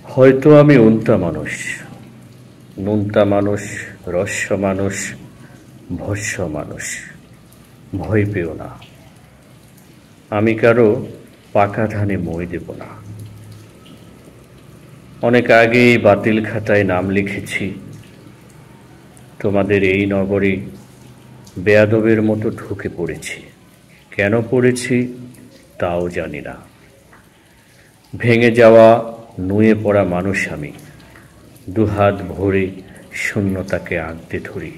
হয়তো আমি উন্তা মানুষ, নুনতা মানুষ, রস্য মানুষ, ভস্য মানুষ। ভয় পেও না, আমি কারো পাকা ধানে মই দেব না। অনেক আগেই বাতিল খাতায় নাম লিখেছি, তোমাদের এই নগরে বেয়াদবের মতো ঢুকে পড়েছি। কেন পড়েছি তাও জানি না। ভেঙে যাওয়া, নুয়ে পড়া মানুষ আমি, দুহাত ভরে শূন্যতাকে আঁকড়ে ধরি।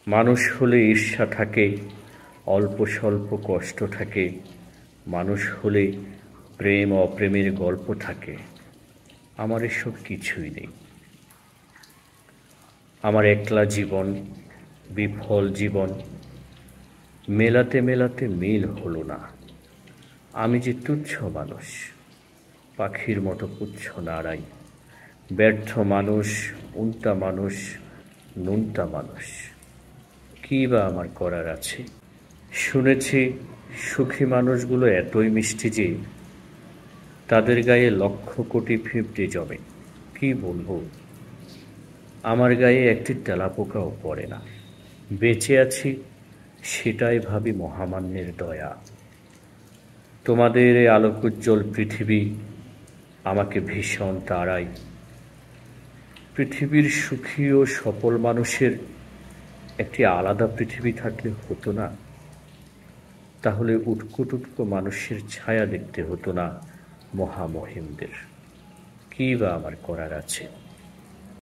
মানুষ হলে ঈর্ষা থাকে, অল্প স্বল্প কষ্ট থাকে। মানুষ হলে প্রেম অপ্রেমের গল্প থাকে। আমার এসব কিছুই নেই। আমার একলা জীবন, বিফল জীবন, মেলাতে মেলাতে মিল হলো না। আমি যে তুচ্ছ মানুষ, পাখির মতো পুচ্ছ নাড়াই। ব্যর্থ মানুষ, উন্টা মানুষ, নুনটা মানুষ। কী বা আমার করার আছে? শুনেছি সুখী মানুষগুলো এতই মিষ্টি যে তাদের গায়ে লক্ষ কোটি ফিফটি জমে। কি বলবো, আমার গায়ে একটি তেলাপোকাও পড়ে না। বেঁচে আছি সেটাই ভাবি মহামান্যের দয়া। তোমাদের এই আলোকোজ্জ্বল পৃথিবী আমাকে ভীষণ তাড়ায়। পৃথিবীর সুখী ও সফল মানুষের একটি আলাদা পৃথিবী থাকলে হতো না? তাহলে উটকো টুটকো মানুষের ছায়া দেখতে হতো না মহামহিমদের। কী বা আমার করার আছে?